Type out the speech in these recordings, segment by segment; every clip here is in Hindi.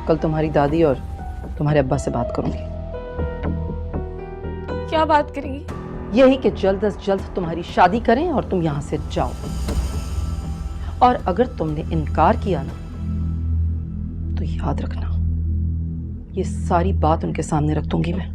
कल तुम्हारी दादी और तुम्हारे अब्बा से बात करूंगी। क्या बात करेंगी? यही कि जल्द अज जल्द तुम्हारी शादी करें और तुम यहां से जाओ। और अगर तुमने इनकार किया ना तो याद रखना, ये सारी बात उनके सामने रख दूंगी मैं।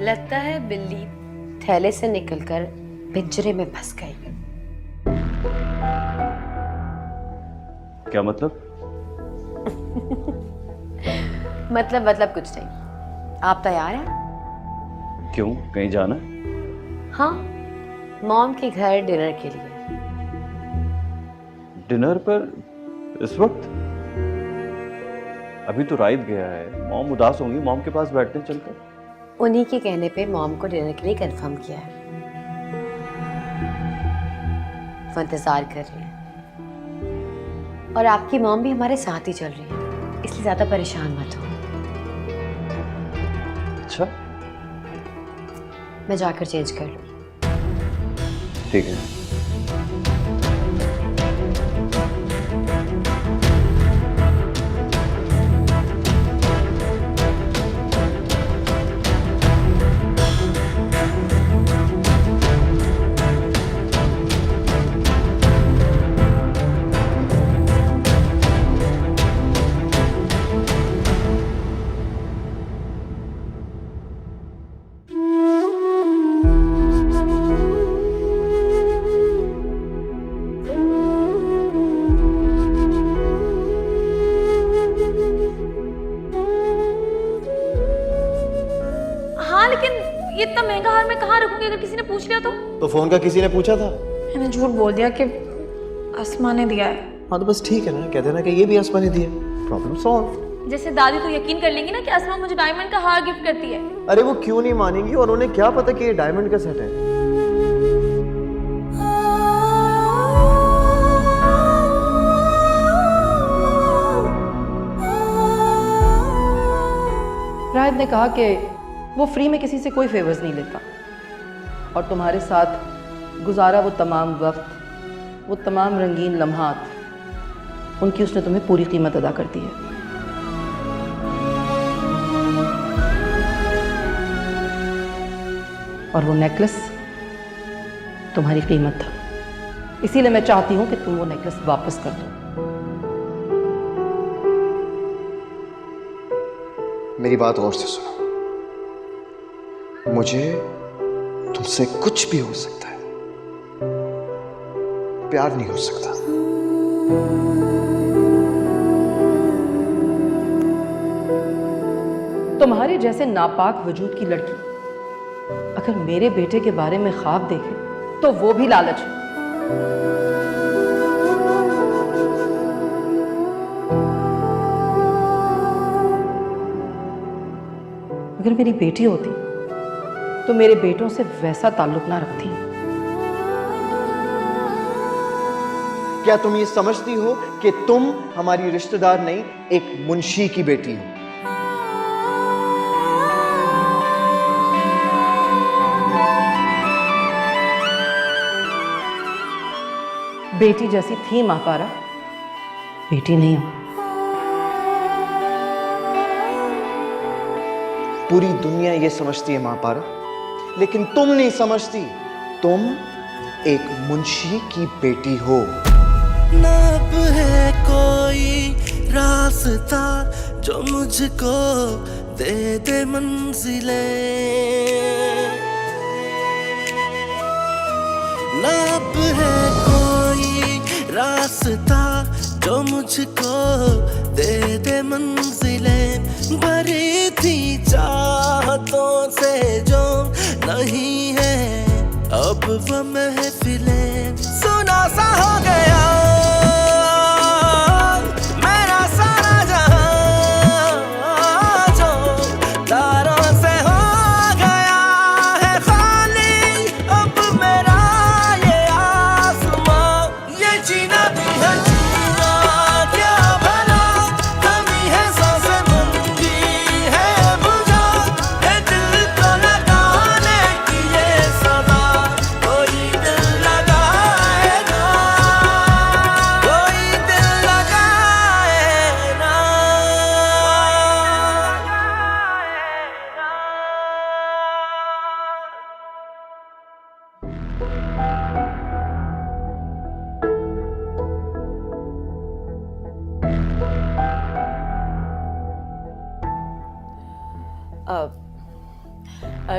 लगता है बिल्ली थैले से निकलकर पिंजरे में फंस गई। क्या मतलब? मतलब कुछ नहीं। आप तैयार हैं? क्यों, कहीं जाना? हाँ, मॉम के घर डिनर के लिए। डिनर पर इस वक्त? अभी तो राइद गया है, मॉम उदास होंगी, मॉम के पास बैठने चलकर। उन्हीं के कहने पे मॉम को डिनर के लिए कंफर्म किया है। वो इंतजार कर रही है और आपकी मॉम भी हमारे साथ ही चल रही है, इसलिए ज्यादा परेशान मत हो। अच्छा, मैं जाकर चेंज कर लूं। ठीक है। हाँ, लेकिन ये इतना महंगा हार मैं कहाँ रखूंगी? अगर किसी ने पूछ लिया तो फोन का किसी ने पूछा था? मैंने झूठ बोल दिया कि अस्मा ने दिया है। हाँ तो बस ठीक है ना, कह देना कि ये भी अस्मा ने दिया, प्रॉब्लम सॉल्व। जैसे दादी तो यकीन कर लेंगी ना कि अस्मा मुझे डायमंड का हार गिफ्ट करती है। अरे वो क्यों नहीं मानेंगी, और उन्हें क्या पता कि ये डायमंड का सेट है। राहिद ने कहा कि वो फ्री में किसी से कोई फेवर्स नहीं लेता, और तुम्हारे साथ गुजारा वो तमाम वक्त, वो तमाम रंगीन लम्हात, उनकी उसने तुम्हें पूरी कीमत अदा कर दी है। और वो नेकलेस तुम्हारी कीमत था, इसीलिए मैं चाहती हूं कि तुम वो नेकलेस वापस कर दो। मेरी बात गौर से सुनो, मुझे तुमसे कुछ भी हो सकता है, प्यार नहीं हो सकता। तुम्हारे जैसे नापाक वजूद की लड़की अगर मेरे बेटे के बारे में ख्वाब देखे तो वो भी लालच है। अगर मेरी बेटी होती तो मेरे बेटों से वैसा ताल्लुक ना रखती। क्या तुम ये समझती हो कि तुम हमारी रिश्तेदार नहीं, एक मुंशी की बेटी हो? बेटी जैसी थी मां पारा, बेटी नहीं हूं। पूरी दुनिया ये समझती है मां पारा, लेकिन तुम नहीं समझती। तुम एक मुंशी की बेटी हो। ना अब है कोई रास्ता जो मुझको दे दे मंजिले, ना अब है कोई रास्ता जो मुझको दे दे मंजिले, भरी थी चाहतों से जो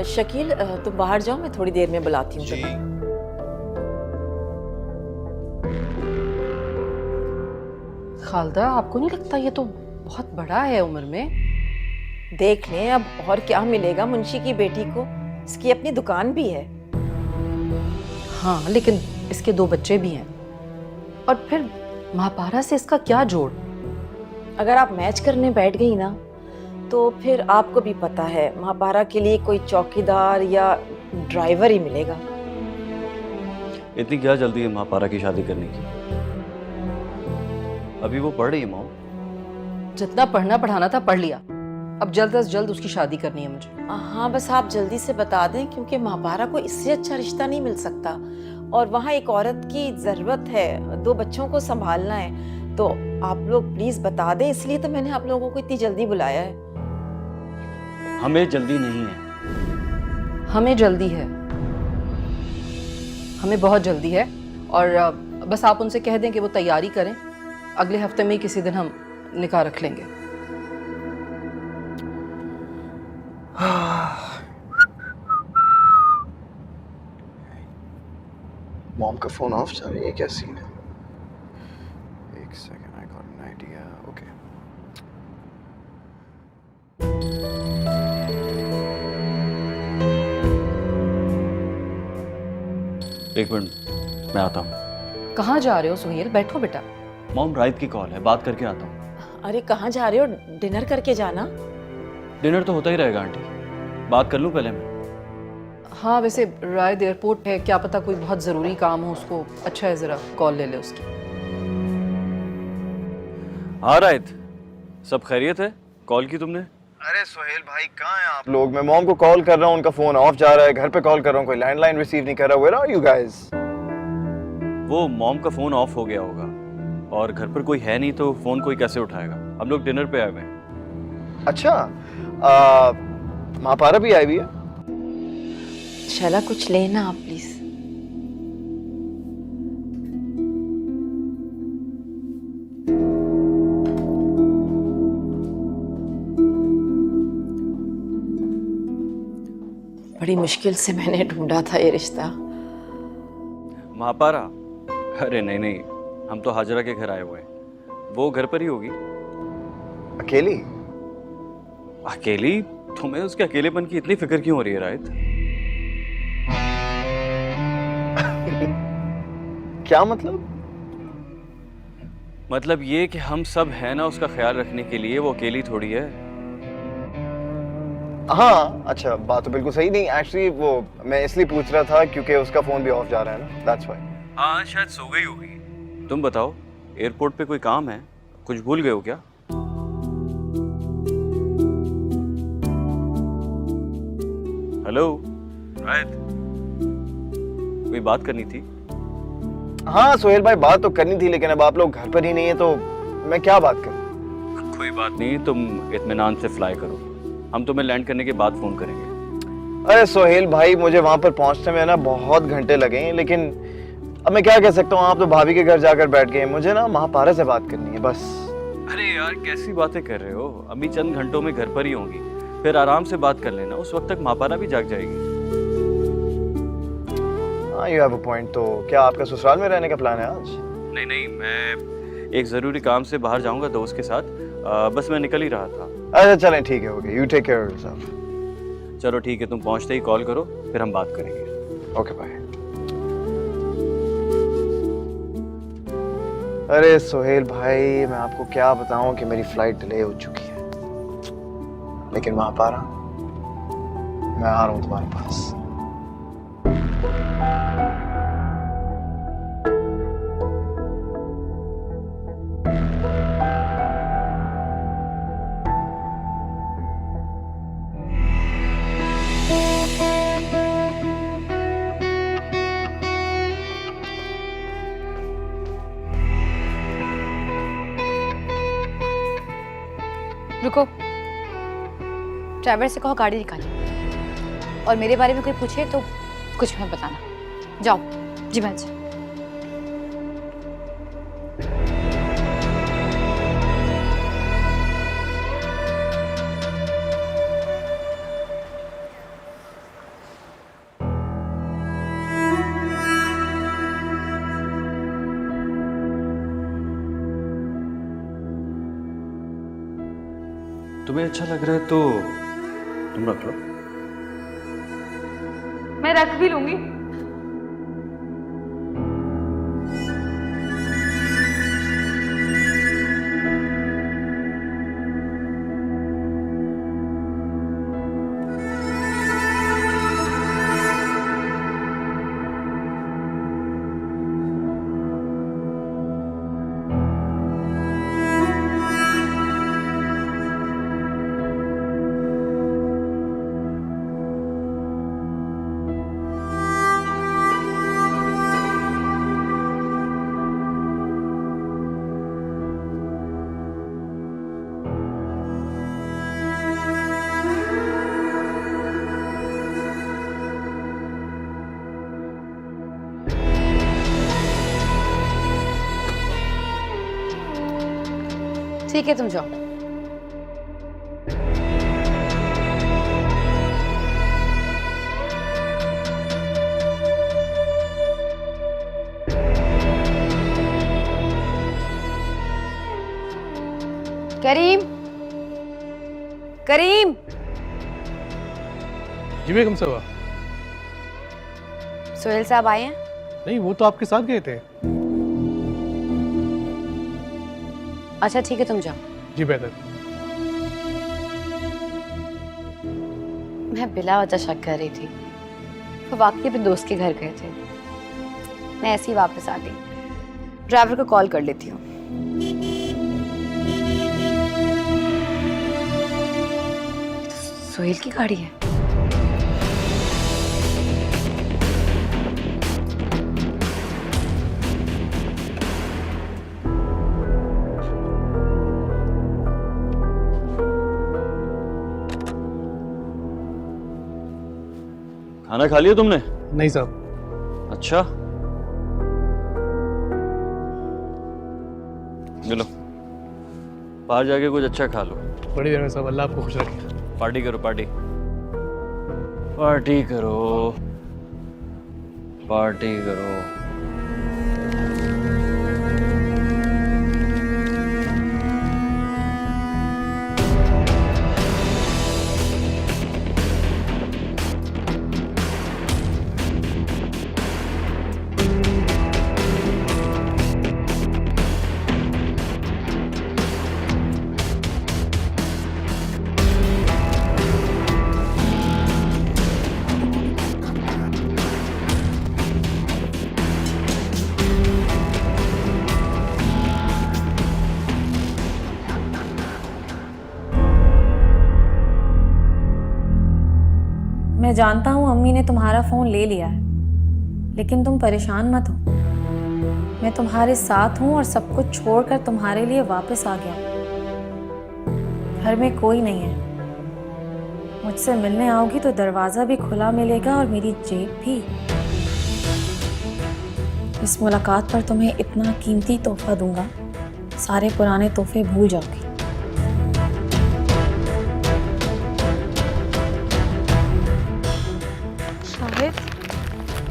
शकील तुम बाहर जाओ, मैं थोड़ी देर में बुलाती हूँ तुम्हें। खालदा, आपको नहीं लगता ये तो बहुत बड़ा है उम्र में? देख लें अब और क्या मिलेगा मुंशी की बेटी को, इसकी अपनी दुकान भी है। हाँ, लेकिन इसके 2 बच्चे भी हैं, और फिर महापारा से इसका क्या जोड़? अगर आप मैच करने बैठ गई ना तो फिर आपको भी पता है महापारा के लिए कोई चौकीदार या ड्राइवर ही मिलेगा। इतनी क्या जल्दी है महापारा की शादी करने की? अभी वो पढ़ रही है मॉम। जितना पढ़ना पढ़ाना था पढ़ लिया, अब जल्द से जल्द उसकी शादी करनी है मुझे। हाँ बस आप जल्दी से बता दें, क्योंकि महापारा को इससे अच्छा रिश्ता नहीं मिल सकता, और वहाँ एक औरत की ज़रूरत है, 2 बच्चों को संभालना है, तो आप लोग प्लीज़ बता दें। इसलिए तो मैंने आप लोगों को इतनी जल्दी बुलाया है। हमें जल्दी नहीं है। हमें जल्दी है, हमें बहुत जल्दी है, और बस आप उनसे कह दें कि वो तैयारी करें, अगले हफ्ते में ही किसी दिन हम निकाह रख लेंगे। मॉम का फोन ऑफ जा रही है, क्या सीन है? एक second, I got an idea. Okay, एक मिनट, मैं आता हूँ। कहाँ जा रहे हो सुहेल? बैठो बेटा। मॉम, राइत की कॉल है, बात करके आता हूँ। अरे कहाँ जा रहे हो? डिनर करके जाना। डिनर तो होता ही रहेगा आंटी, बात कर लूँ पहले मैं? हाँ, वैसे रायद एयरपोर्ट है, क्या पता कोई बहुत ज़रूरी काम हो उसको। अच्छा है, ज़रा कॉल ले ले उसकी। हाँ रायत, सब खैरियत है? कॉल की तुमने? अरे सुहेल भाई, कहाँ हैं आप लोग? मैं मॉम को कॉल कर रहा हूँ, उनका फोन ऑफ जा रहा है। घर पे कॉल कर रहा हूँ, कोई लैंडलाइन रिसीव नहीं कर रहा। Where are you guys? वो मॉम का फोन ऑफ हो गया होगा, और घर पर कोई है नहीं तो फोन कोई कैसे उठाएगा? हम लोग डिनर पे आए हुए हैं। अच्छा, महापारा भी आई हुई है? शैला कुछ लेना आप प्लीज। बड़ी मुश्किल से मैंने ढूंढा था ये रिश्ता। महापारा? अरे नहीं नहीं, हम तो हाजरा के घर आए हुए हैं, वो घर पर ही होगी। अकेली? अकेली? तुम्हें उसके अकेलेपन की इतनी फिक्र क्यों हो रही है रायत? क्या मतलब? मतलब ये कि हम सब हैं ना उसका ख्याल रखने के लिए, वो अकेली थोड़ी है। हाँ, अच्छा, बात तो बिल्कुल सही। नहीं, एक्चुअली वो मैं इसलिए पूछ रहा था क्योंकि उसका फोन भी ऑफ जा रहा है ना, दैट्स व्हाई। हाँ, शायद सो गई होगी। तुम बताओ, एयरपोर्ट पे कोई काम है? कुछ भूल गए हो क्या? हेलो रायत, कोई बात करनी थी? हाँ सुहेल भाई, बात तो करनी थी, लेकिन अब आप लोग घर पर ही नहीं है तो मैं क्या बात करूं? कोई बात नहीं, तुम इत्मीनान से फ्लाई करो, हम तुम्हें लैंड करने के बाद फोन करेंगे। अरे सुहेल भाई, मुझे वहां पर पहुंचने में ना बहुत घंटे लगे हैं, लेकिन अब मैं क्या कह सकता हूँ, आप तो भाभी के घर जाकर बैठ गए। मुझे ना महापारा से बात करनी है बस। अरे यार, कैसी बातें कर रहे हो? अभी चंद घंटों में घर पर ही होंगी, फिर आराम से बात कर लेना, उस वक्त तक महापारा भी जाग जाएगी। हाँ, यू हैव अ पॉइंट। तो क्या आपका ससुराल में रहने का प्लान है आज? नहीं नहीं, मैं एक ज़रूरी काम से बाहर जाऊंगा दोस्त के साथ, बस मैं निकल ही रहा था। अच्छा चलें, ठीक है, okay, you take care of yourself. चलो ठीक है, तुम पहुंचते ही कॉल करो, फिर हम बात करेंगे। Okay, bye. अरे सुहेल भाई, मैं आपको क्या बताऊं कि मेरी फ्लाइट डिले हो चुकी है, लेकिन महापारा, मैं आ रहा हूं तुम्हारे पास। रुको, ड्राइवर से कहो गाड़ी निकाले, और मेरे बारे में कोई पूछे तो कुछ मत बताना। जाओ। जी भाई। तुम्हें अच्छा लग रहा है तो तुम रख लो। मैं रख भी लूंगी। ठीक है, तुम जाओ। करीम, करीम। जी बेगम साहबा। सोहेल साहब आए हैं? नहीं, वो तो आपके साथ गए थे। अच्छा ठीक है, तुम जाओ। जी बेहतर। मैं बिला वजह शक कर रही थी, वो वाकई अपने दोस्त के घर गए थे। मैं ऐसे ही वापस आ गई। ड्राइवर को कॉल कर लेती हूँ। सोहेल की गाड़ी है। खाना खा लिया तुमने? नहीं साहब। अच्छा, चलो बाहर जाके कुछ अच्छा खा लो। बड़ी देर में साहब, अल्लाह आपको खुश रखे। पार्टी करो, पार्टी पार्टी करो, पार्टी करो। मैं जानता हूँ अम्मी ने तुम्हारा फोन ले लिया है, लेकिन तुम परेशान मत हो। मैं तुम्हारे साथ हूँ और सब कुछ छोड़कर तुम्हारे लिए वापस आ गया। घर में कोई नहीं है। मुझसे मिलने आओगी तो दरवाजा भी खुला मिलेगा और मेरी जेब भी। इस मुलाकात पर तुम्हें इतना कीमती तोहफा दूंगा, सारे पुराने तोहफे भूल जाओगी।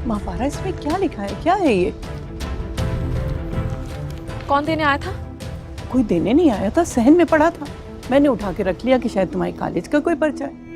महापारा, इसमें क्या लिखा है? क्या है ये? कौन देने आया था? कोई देने नहीं आया था, सहन में पड़ा था। मैंने उठा के रख लिया कि शायद तुम्हारे कॉलेज का कोई पर्चा है।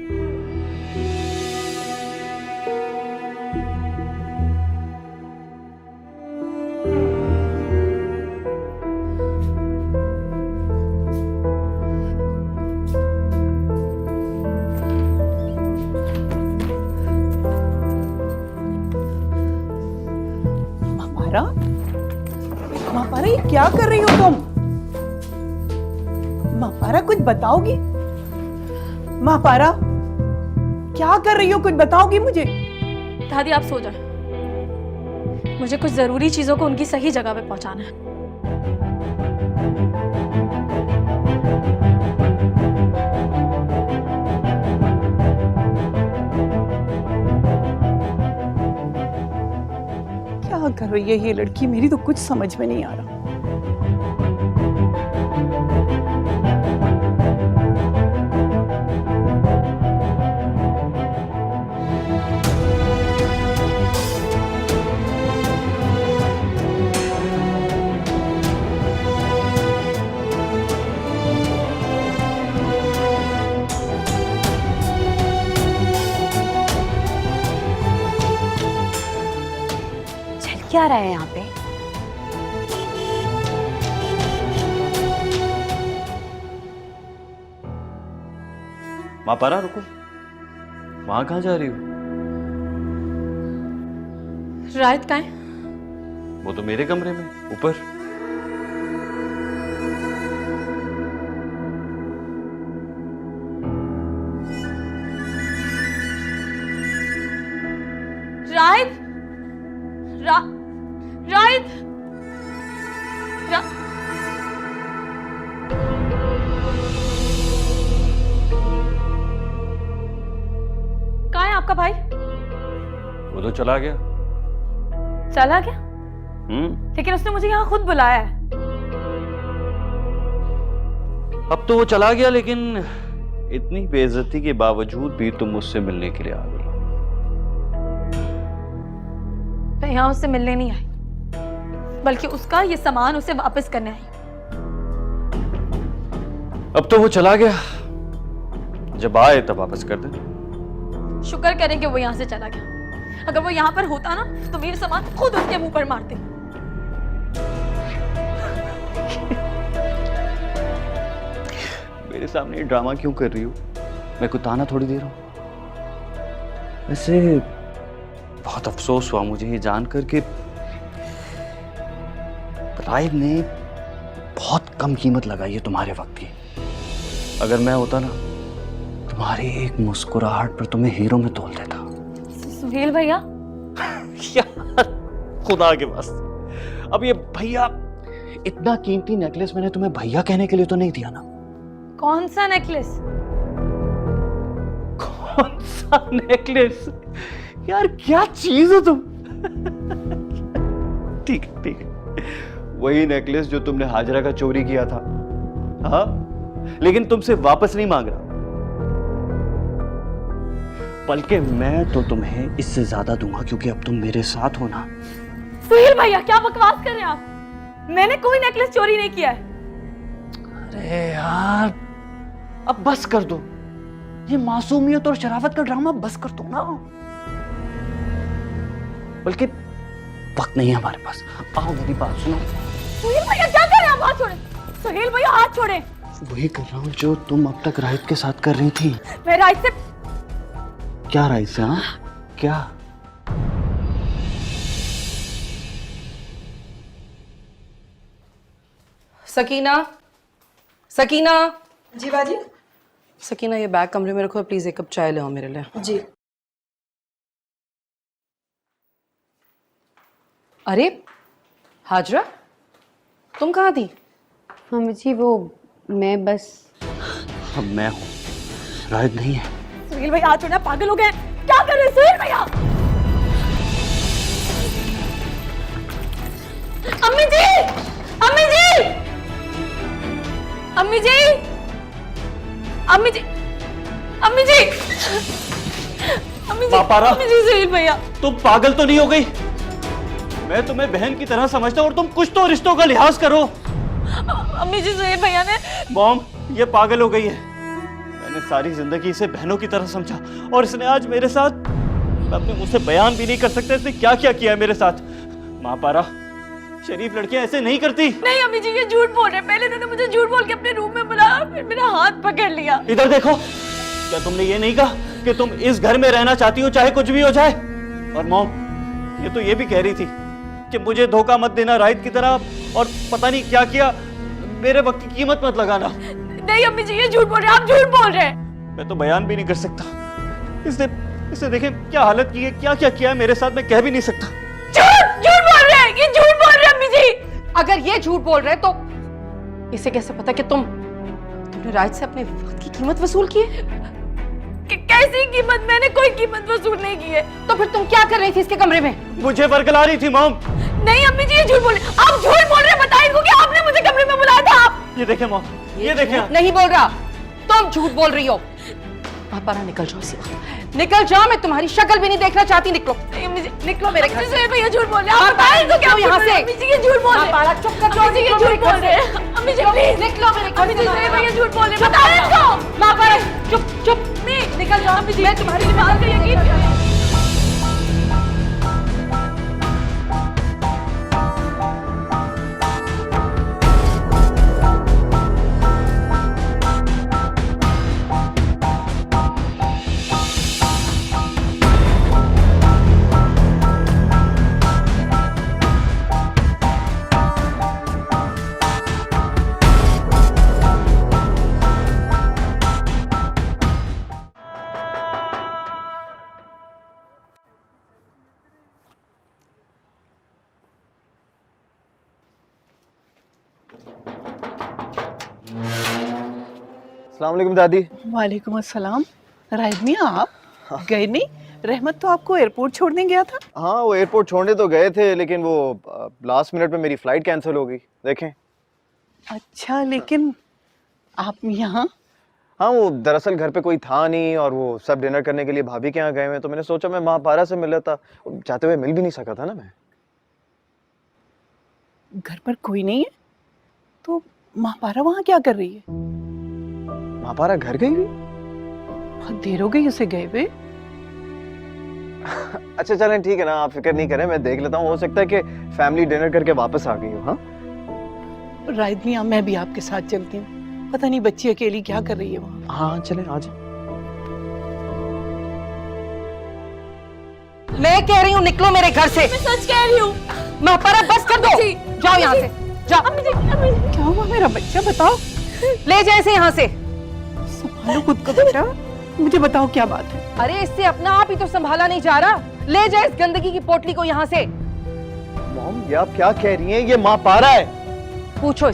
महापारा, ये क्या कर रही हो तुम? महापारा, कुछ बताओगी? महापारा, क्या कर रही हो? कुछ बताओगी मुझे? दादी आप सो जाए, मुझे कुछ जरूरी चीजों को उनकी सही जगह पे पहुंचाना है। क्या कर रही है ये लड़की? मेरी तो कुछ समझ में नहीं आ रहा। क्या रहा है यहाँ पे? मापारा रुको, वहां कहाँ जा रही हो? रायत कहाँ है? वो तो मेरे कमरे में ऊपर। रायत रायत कहाँ है आपका भाई? वो तो चला गया। चला गया? लेकिन उसने मुझे यहाँ खुद बुलाया है। अब तो वो चला गया, लेकिन इतनी बेइज्जती के बावजूद भी तुम मुझसे मिलने के लिए आ गई। मैं यहाँ उससे मिलने नहीं आई, बल्कि उसका ये सामान उसे वापस करने आई। अब तो वो चला गया, जब आए तब वापस कर दे। शुक्र करें कि वो यहाँ से चला गया। अगर वो यहाँ पर होता ना तो मेरे सामान खुद उसके मुंह पर मारते। मेरे सामने ये ड्रामा क्यों कर रही हो? मैं कुछ ताना थोड़ी दे रहा हूं। वैसे बहुत अफसोस हुआ मुझे ये जानकर कि राइब ने बहुत कम कीमत लगाई है तुम्हारे वक्त की। अगर मैं होता ना, तुम्हारी एक मुस्कुराहट पर तुम्हें हीरो में तोल देता। सुहेल भैया, यार खुदा के वास्ते, अब ये भैया, इतना कीमती नेकलेस मैंने तुम्हें भैया कहने के लिए तो नहीं दिया ना। कौन सा नेकलेस? कौन सा नेकलेस? यार क्या चीज हो तुम। ठीक है ठीक है, वही नेकलेस जो तुमने हाजरा का चोरी किया था। हाँ, लेकिन तुमसे वापस नहीं मांग रहा, बल्कि मैं तो तुम्हें इससे ज्यादा दूंगा, क्योंकि अब तुम मेरे साथ हो ना। सुहेल भैया, क्या बकवास कर रहे हैं आप? मैंने कोई नेकलेस चोरी नहीं किया है। अरे यार, अब बस कर दो, ये मासूमियत और शराफत का ड्रामा बस कर दो ना। बल्कि वक्त नहीं है हमारे पास, आओ मेरी बात सुनो। सुहेल भैया क्या कर रहे हैं आप? हाथ छोड़े। सुहेल भैया हाथ छोड़े। वही कर रहा हूँ जो तुम अब तक राहित के साथ कर रही थी। मैं राहित से क्या राहित से? हाँ क्या? सकीना, सकीना। जी बाजी। सकीना, ये बैग कमरे में रखो, प्लीज एक कप चाय ले आओ मेरे लिए। जी। अरे हाजरा, तुम कहाँ थी? मम्मी जी वो मैं बस। अब मैं हूँ, राहित नहीं है। सुहेल भैया हाथ छोड़ना, पागल हो गए? क्या कर रहे हैं सुहेल भैया? अम्मी जी, अम्मी जी, अम्मी जी, अम्मी जी, अम्मी जी, अम्मी जी, पापारा, अम्मी जी। सुहेल भैया, तुम पागल तो नहीं हो गई? मैं तुम्हें बहन की तरह समझता हूँ और तुम कुछ तो रिश्तों का लिहाज करो। अम्मी जी, सुहेल भैया ने। मॉम, ये पागल हो गई है। मैंने सारी जिंदगी इसे बहनों की तरह समझा, और इसने आज मेरे साथ, मैं अपने मुंह से बयान भी नहीं कर सकता इसने क्या क्या किया है मेरे साथ। माँ पारा, शरीफ लड़कियां ऐसे नहीं करती। नहीं अम्मी जी, ये झूठ बोल रहे हैं। पहले इन्होंने मुझे झूठ बोल के अपने रूम में बुलाया, फिर मेरा हाथ पकड़ लिया। इधर देखो, क्या तुमने ये नहीं कहा कि तुम इस घर में रहना चाहती हो चाहे कुछ भी हो जाए? और मॉम, ये तो ये भी कह रही थी कि मुझे धोखा मत देना राहित की तरह, और पता नहीं क्या किया, मेरे वक्त की कीमत मत लगाना। नहीं अम्मी जी, ये झूठ बोल रहे हैं, आप झूठ बोल रहे हैं। मैं तो बयान भी नहीं कर सकता। इसने देखें क्या हालत की है, क्या क्या किया है मेरे साथ, मैं कह भी नहीं सकता। झूठ झूठ बोल रहे हैं, ये झूठ बोल रहे हैं अम्मी जी। अगर ये झूठ बोल रहे तो इसे कैसे पता कि तुमने राहित से अपने वक्त की कीमत वसूल की है? कैसी कीमत? मैंने कोई कीमत वसूल नहीं की है। तो फिर तुम क्या कर रही थी इसके कमरे में? मुझे बरगला रही थी मॉम। नहीं अम्मी जी, ये झूठ बोल रहे हैं। आप झूठ बोल रहे हैं। बताइए इनको कि आपने मुझे कमरे में बुलाया था। आप ये देखें मॉम, ये देखें। नहीं बोल रहा, तुम झूठ बोल रही हो। पापा निकल जाओ इसी वक्त, निकल जाओ। मैं तुम्हारी शक्ल भी नहीं देखना चाहती। निकलो। नहीं अम्मी जी, निकलो मेरे घर से। भैया झूठ बोल रहे हैं। आप बताइए इनको क्या यहाँ से। अम्मी जी, ये झूठ बोल रहे हैं। पारा चुप कर जाओ। अम्मी जी, ये झूठ बोल रहे हैं। अम्मी जी प्लीज निकलो मेरे घर अम्मी जी, से। भैया झूठ बोल रहे हैं। बताइए इनको। माँ पारा चुप चुप, निकल जाओ। अम्मी जी, मैं तुम्हारी बात का यकीन अस्सलाम वालेकुम दादी। वालेकुम अस्सलाम। राइद मियाँ, आप गए नहीं? रहमत तो आपको एयरपोर्ट छोड़ने गया था। हाँ वो एयरपोर्ट छोड़ने तो गए थे, लेकिन वो लास्ट मिनट में मेरी फ्लाइट कैंसिल हो गई। देखें। अच्छा, लेकिन आप यहाँ? हाँ वो दरअसल घर पे कोई था नहीं और वो सब डिनर करने के लिए भाभी के यहाँ गए हुए, तो मैंने सोचा मैं महापारा से मिल लेता। चाहते हुए मिल भी नहीं सका था ना मैं। घर पर कोई नहीं है तो महापारा वहाँ क्या कर रही है? महापारा घर गई हुई? बहुत देर हो गई उसे गए हुए। अच्छा चलें ठीक है ना, आप फिक्र नहीं करें, मैं देख लेता हूँ। हो सकता है कि फैमिली डिनर करके वापस आ गई हो। हाँ राइद मियाँ, मैं भी आपके साथ चलती हूँ। पता नहीं बच्ची अकेली क्या कर रही है वहाँ। हाँ चलें, आ जाओ। मैं कह रही हूँ निकलो मेरे घर से। मैं सच कह रही हूँ। महापारा बस कर दो, जाओ यहाँ से, जाओ। क्या हुआ मेरा बच्चा, बताओ। ले जाए इसे यहाँ से। संभालो खुद को बेटा, मुझे बताओ क्या बात है। अरे इससे अपना आप ही तो संभाला नहीं जा रहा। ले जाए इस गंदगी की पोटली को यहाँ से। मॉम ये आप क्या कह रही हैं? ये महापारा है। पूछो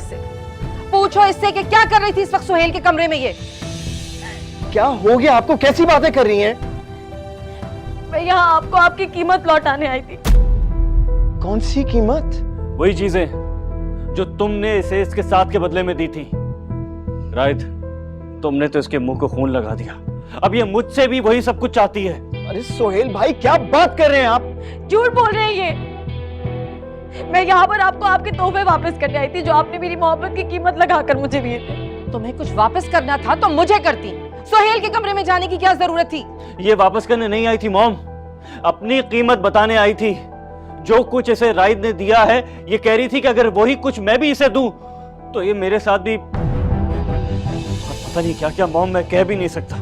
इससे कि क्या कर रही थी इस वक्त सुहेल के कमरे में। ये क्या हो गया आपको? कैसी बातें कर रही हैं? मैं यहाँ आपको आपकी कीमत लौटाने आई थी। कौन सी कीमत? वही चीजें जो तुमने इसे इसके साथ के बदले में दी थी। राइट, तुमने तो इसके मुंह को खून लगा दिया। अब ये मुझसे भी वही सब कुछ चाहती है। अरे सोहेल भाई क्या बात कर रहे हैं आप? झूठ बोल रहे हैं ये। मैं यहाँ पर आपको आपके तोहफे वापस करने आई थी जो आपने मेरी मोहब्बत की कीमत लगाकर मुझे दिए थे। तुम्हें कुछ वापस करना था तो मुझे करती। सुहेल के कमरे में जाने की क्या जरूरत थी? ये वापस करने नहीं आई थी मॉम, अपनी कीमत बताने आई थी। जो कुछ इसे राइद ने दिया है, ये कह रही थी कि अगर वही कुछ मैं भी इसे दूं तो ये मेरे साथ भी पता नहीं क्या क्या मॉम, मैं कह भी नहीं सकता।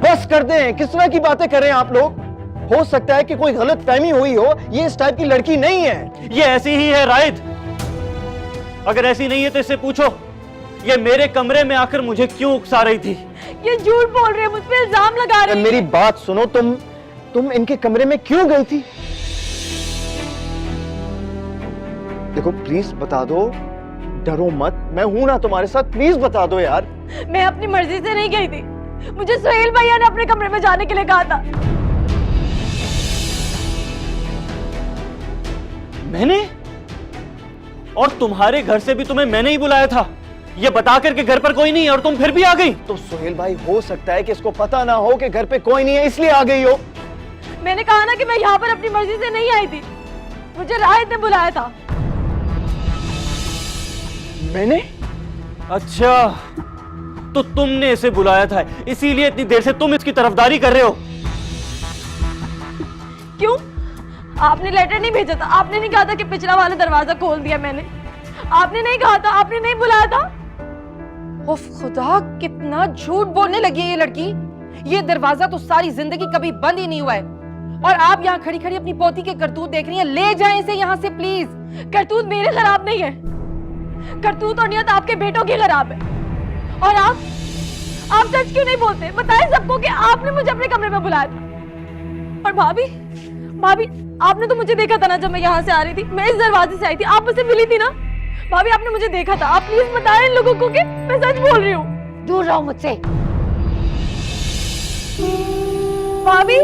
बस कर दें, किस तरह की बातें कर रहे हैं आप लोग? हो सकता है कि कोई गलत फहमी हुई हो, ये इस टाइप की लड़की नहीं है। ये ऐसी ही है राइद। अगर ऐसी नहीं है तो इससे पूछो ये मेरे कमरे में आकर मुझे क्यों उकसा रही थी। ये झूठ बोल रहे हैं, मुझ पे इल्जाम लगा रहे हैं। मेरी बात सुनो, तुम इनके कमरे में क्यों गई थी? देखो प्लीज बता दो, डरो मत, मैं हूं ना तुम्हारे साथ, प्लीज बता दो यार। मैं अपनी मर्जी से नहीं गई थी, मुझे सुहेल भैया ने अपने कमरे में जाने के लिए कहा था। मैंने? और तुम्हारे घर से भी तुम्हें मैंने ही बुलाया था, ये बता करके घर पर कोई नहीं है और तुम फिर भी आ गई। तो सुहेल भाई हो सकता है कि इसको पता ना हो कि घर पे कोई नहीं है, इसलिए आ गई हो। मैंने कहा ना कि मैं यहाँ पर अपनी मर्जी से नहीं आई थी, मुझे राहिद ने बुलाया था। मैंने? अच्छा, तो तुमने इसे बुलाया था, इसीलिए इतनी देर से तुम इसकी तरफदारी कर रहे हो। क्यों? आपने लेटर नहीं भेजा था? आपने नहीं कहा था कि पिछला वाला दरवाजा खोल दिया मैंने? आपने नहीं कहा था? आपने नहीं बुलाया था? उफ खुदा, कितना झूठ बोलने लगी है ये लड़की। ये दरवाजा तो सारी जिंदगी कभी बंद ही नहीं हुआ है और आप यहाँ खड़ी खड़ी अपनी पोती के करतूत देख रही हैं। ले जाएं इसे यहाँ से प्लीज। करतूत मेरे खराब नहीं है, करतूत और नियत आपके बेटों की खराब है। और आप सच क्यों नहीं बोलते? बताएं सबको कि आपने मुझे अपने कमरे में बुलाया था। और भाभी, आपने तो मुझे देखा था ना जब मैं यहाँ से आ रही थी, मैं इस दरवाजे से आई थी, आप मुझसे मिली थी ना? भाभी आपने मुझे देखा था, आप प्लीज बताएं इन लोगों को कि मैं सच बोल रही हूँ। दूर रहो मुझसे। भाभी,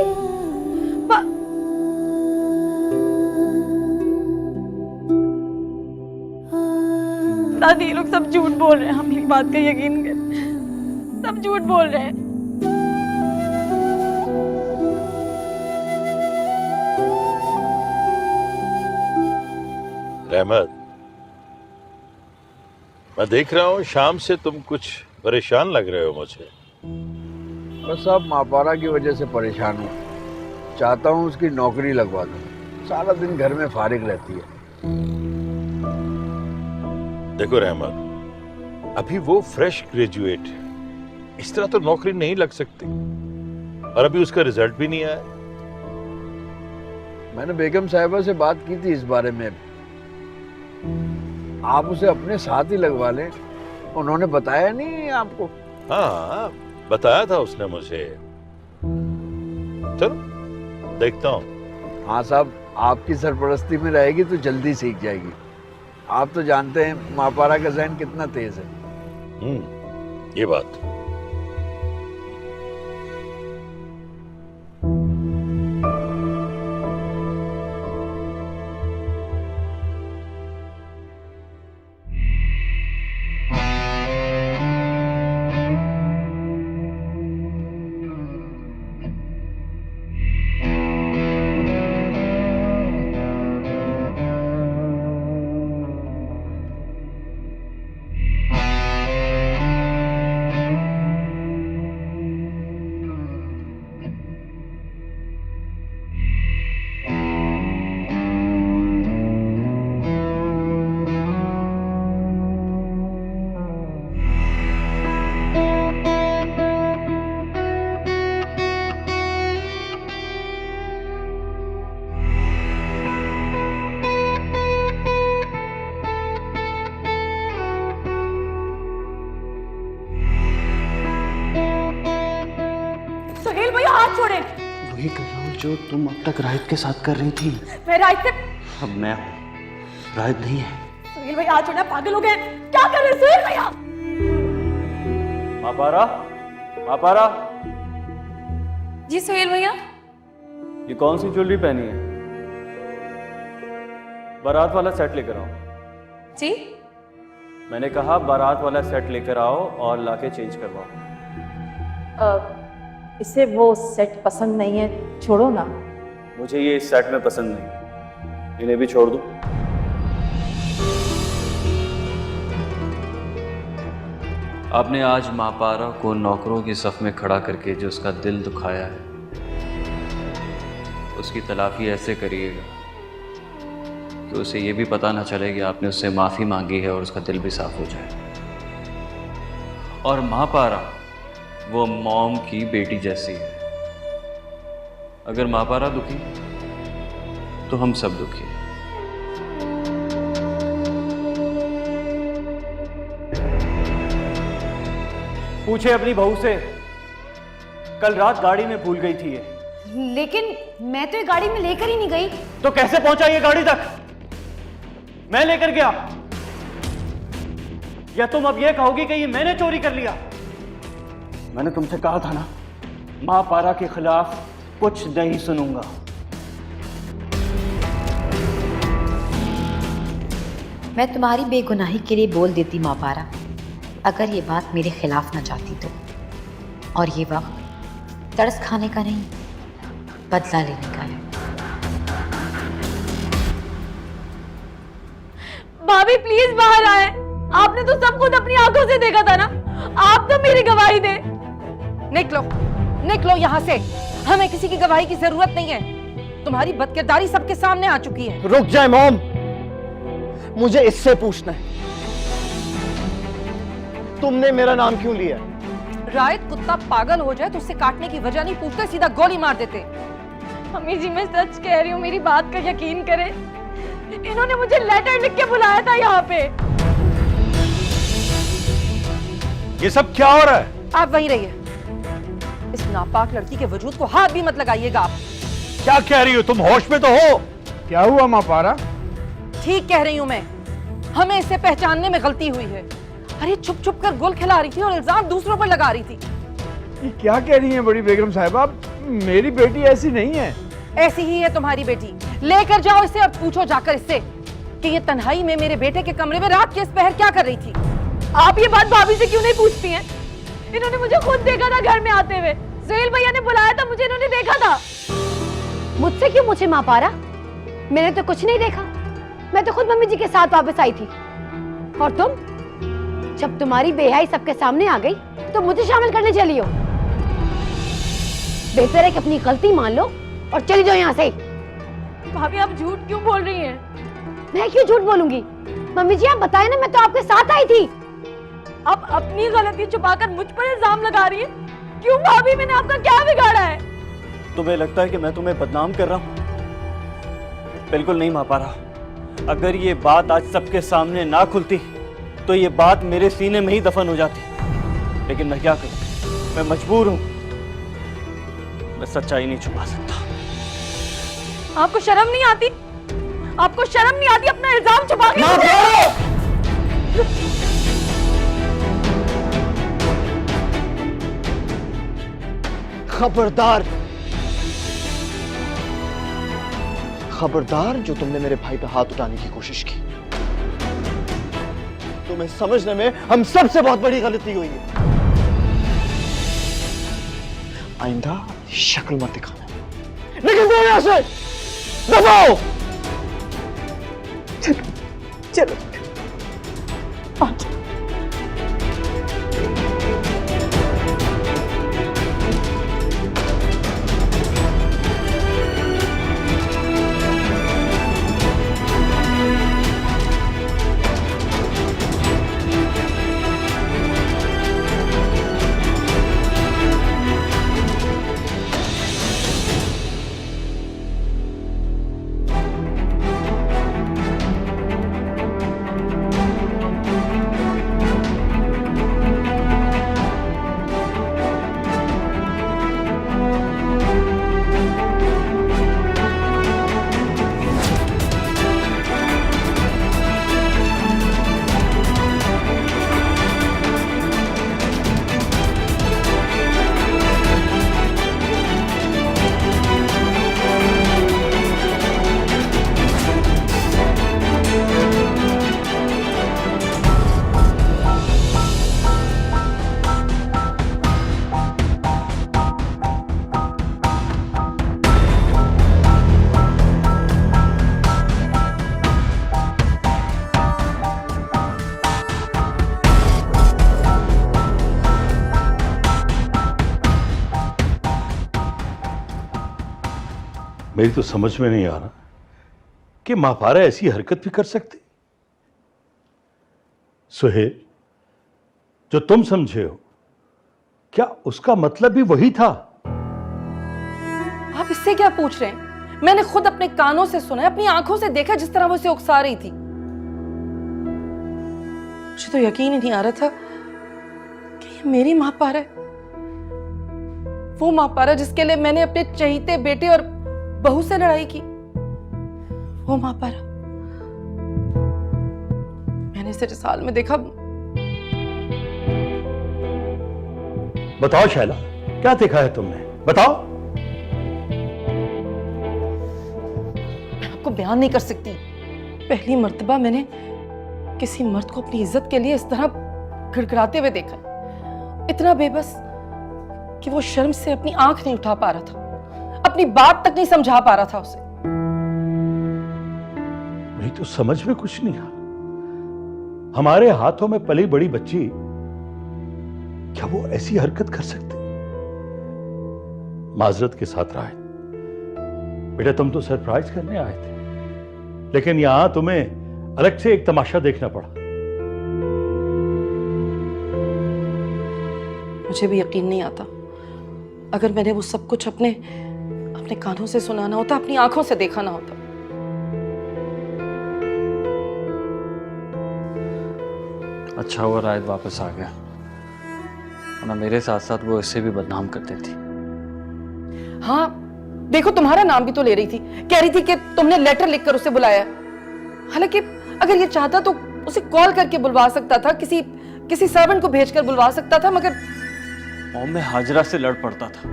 दादी ये लोग सब झूठ बोल रहे हैं, हम मेरी बात का यकीन कर, सब झूठ बोल रहे हैं। रहमत, मैं देख रहा हूँ शाम से तुम कुछ परेशान लग रहे हो मुझे। बस अब महापारा की वजह से परेशान हूँ। चाहता हूँ उसकी नौकरी लगवा दूँ, सारा दिन घर में फारिग रहती है। देखो रहमत, अभी वो फ्रेश ग्रेजुएट है, इस तरह तो नौकरी नहीं लग सकती और अभी उसका रिजल्ट भी नहीं आया। मैंने बेगम साहिबा से बात की थी इस बारे में, आप उसे अपने साथ ही लगवा लें। उन्होंने बताया नहीं आपको? हाँ बताया था उसने मुझे। चलो देखता हूँ। हाँ साहब, आपकी सरपरस्ती में रहेगी तो जल्दी सीख जाएगी। आप तो जानते हैं महापारा का ज़हन कितना तेज है। ये बात। हाथ छोड़े। वही कर रहा हूँ जो तुम अब तक राहित के साथ कर रही थी। मैं राहित से। अब मैं हूँ, राहित नहीं है। सुहेल भैया हाथ छोड़ना, पागल हो गए क्या कर रहे सुहेल भैया? मापारा, मापारा, जी सुहेल भैया। ये कौन सी ज्वेलरी पहनी है? बारात वाला सेट लेकर आओ। जी मैंने कहा बारात वाला सेट लेकर आओ और लाके चेंज करवाओ। इसे वो सेट पसंद नहीं है, छोड़ो ना। मुझे ये इस सेट में पसंद नहीं, इन्हें भी छोड़ दो। आपने आज मापारा को नौकरों की सफ में खड़ा करके जो उसका दिल दुखाया है, उसकी तलाफी ऐसे करिएगा कि उसे ये भी पता ना चले कि आपने उससे माफ़ी मांगी है और उसका दिल भी साफ हो जाए। और मापारा वो मॉम की बेटी जैसी है। अगर मापारा दुखी तो हम सब दुखी। पूछे अपनी बहू से, कल रात गाड़ी में भूल गई थी ये। लेकिन मैं तो ये गाड़ी में लेकर ही नहीं गई। तो कैसे पहुंचा ये गाड़ी तक? मैं लेकर गया? या तुम अब ये कहोगी कि ये मैंने चोरी कर लिया? मैंने तुमसे कहा था ना, मां पारा के खिलाफ कुछ नहीं सुनूंगा। मैं तुम्हारी बेगुनाही के लिए बोल देती माँ पारा, अगर ये बात मेरे खिलाफ ना जाती तो। और ये वक्त तरस खाने का नहीं, बदला लेने का है। भाभी प्लीज बाहर आए। आपने तो सब कुछ अपनी आंखों से देखा था ना, आप तो मेरी गवाही दे। निकलो, निकलो यहाँ से। हमें किसी की गवाही की जरूरत नहीं है। तुम्हारी बदकिरदारी सबके सामने आ चुकी है। रुक जाए मॉम, मुझे इससे पूछना है, तुमने मेरा नाम क्यों लिया? रायत कुत्ता पागल हो जाए तो उससे काटने की वजह नहीं पूछते, सीधा गोली मार देते। अम्मी जी मैं सच कह रही हूँ, मेरी बात का यकीन करें। इन्होंने मुझे लेटर लिख के बुलाया था यहाँ पे। ये सब क्या हो रहा है? आप वहीं रहिए। इस नापाक लड़की के वजूद को हाथ भी मत लगाइएगा आप। क्या कह रही हो तुम? होश में तो हो? क्या हुआ माँ पारा? ठीक कह रही हूं मैं, हमें इसे पहचानने में गलती हुई है। अरे छुप छुप कर गुल खिला रही थी और इल्जाम दूसरों पर लगा रही थी। ये क्या कह रही हैं बड़ी बेगम साहिबा? मेरी बेटी ऐसी नहीं है। ऐसी ही है तुम्हारी बेटी। लेकर जाओ इसे और पूछो जाकर इससे कि ये तन्हाई में मेरे बेटे के कमरे में रात के इस पहर क्या कर रही थी। आप ये बात भाभी से क्यों नहीं पूछती हैं? इन्होंने मुझे खुद देखा था घर में आते हुए। सुहेल भैया ने बुलाया था मुझे, इन्होंने देखा था। मुझसे क्यों पूछे माँ पारा? मैंने तो कुछ नहीं देखा। मैं तो खुद मम्मी जी के साथ वापस आई थी। और तुम, जब तुम्हारी बेहयाई सबके सामने आ गई तो मुझे शामिल करने चली हो। बेहतर है कि अपनी गलती मान लो और चली जाओ यहाँ से। भाभी आप झूठ क्यों बोल रही हैं? मैं क्यों झूठ बोलूंगी? मम्मी जी आप बताए ना, मैं तो आपके साथ आई थी। आप अपनी गलती छुपाकर मुझ पर इल्जाम लगा रही हैं। क्यों भाभी, मैंने आपका क्या बिगाड़ा है? तुम्हें लगता है कि मैं तुम्हें बदनाम कर रहा हूं? बिल्कुल नहीं माँ पारा। अगर ये बात आज सबके सामने ना खुलती तो ये बात मेरे सीने में ही दफन हो जाती। लेकिन मैं क्या करूं, मैं मजबूर हूं। मैं सच्चाई नहीं छुपा सकता। आपको शर्म नहीं आती? आपको शर्म नहीं आती अपना इल्जाम छुपा के? खबरदार, खबरदार जो तुमने मेरे भाई पे हाथ उठाने की कोशिश की। तुम्हें समझने में हम सबसे बहुत बड़ी गलती हुई है। आइंदा शक्ल मत दिखाना। निकल जाओ यहां से, दबाओ। चलो मेरी तो समझ में नहीं आ रहा कि महापारा ऐसी हरकत भी कर सकती। सुहेल, जो तुम समझे हो, क्या उसका मतलब भी वही था? आप इससे क्या पूछ रहे हैं? मैंने खुद अपने कानों से सुना, अपनी आंखों से देखा जिस तरह वो उसे उकसा रही थी। मुझे तो यकीन ही नहीं आ रहा था कि ये मेरी महापारा है। वो महापारा जिसके लिए मैंने अपने चहीते बेटे और बहू से लड़ाई की। वो महापारा मैंने इसे रिसाल में देखा। बताओ शैला, क्या देखा है तुमने? बताओ। आपको बयान नहीं कर सकती। पहली मर्तबा मैंने किसी मर्द को अपनी इज्जत के लिए इस तरह गिड़गिड़ाते हुए देखा, इतना बेबस कि वो शर्म से अपनी आंख नहीं उठा पा रहा था, अपनी बात तक नहीं समझा पा रहा था उसे। नहीं तो समझ में कुछ नहीं आ रहा। हमारे हाथों में पली बड़ी बच्ची, क्या वो ऐसी हरकत कर सकती? माजरत के साथ राय, बेटा तुम तो सरप्राइज करने आए थे, लेकिन यहां तुम्हें अलग से एक तमाशा देखना पड़ा। मुझे भी यकीन नहीं आता। अगर मैंने वो सब कुछ अपने कानों से सुना ना होता, अपनी आंखों से देखा ना होता। अच्छा हुआ रायत वापस आ गया, वरना मेरे साथ साथ वो इससे भी बदनाम कर देती। हाँ, देखो तुम्हारा नाम भी तो ले रही थी, कह रही थी कि तुमने लेटर लिखकर उसे बुलाया। हालांकि अगर ये चाहता तो उसे कॉल करके बुलवा सकता था, किसी सर्वेंट को भेजकर बुलवा सकता था, मगर मॉम, मैं हाजरा से लड़ पड़ता था।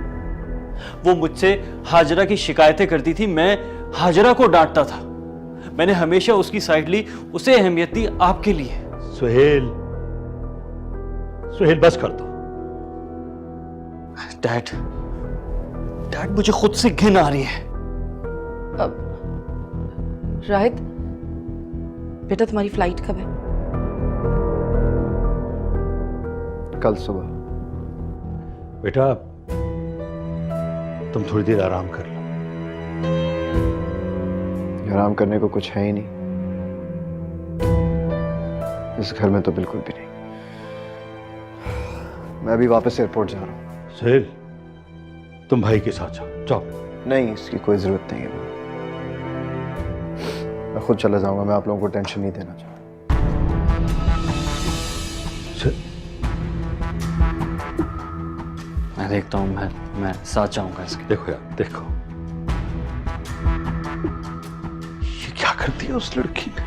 वो मुझसे हाजरा की शिकायतें करती थी, मैं हाजरा को डांटता था। मैंने हमेशा उसकी साइड ली, उसे अहमियत दी आपके लिए। सुहेल, सुहेल बस कर दो। डैड, मुझे खुद से घिन आ रही है। राहित, बेटा तुम्हारी फ्लाइट कब है? कल सुबह। बेटा तुम थोड़ी देर आराम कर लो। आराम करने को कुछ है ही नहीं इस घर में, तो बिल्कुल भी नहीं। मैं अभी वापस एयरपोर्ट जा रहा हूँ। सुहेल, तुम भाई के साथ जाओ। जाओ। नहीं, इसकी कोई जरूरत नहीं है। मैं खुद चला जाऊंगा, मैं आप लोगों को टेंशन नहीं देना चाहता। मैं देखता हूँ, मैं साथ जाऊंगा इसके। देखो यार, देखो ये क्या कर दिया उस लड़की ने।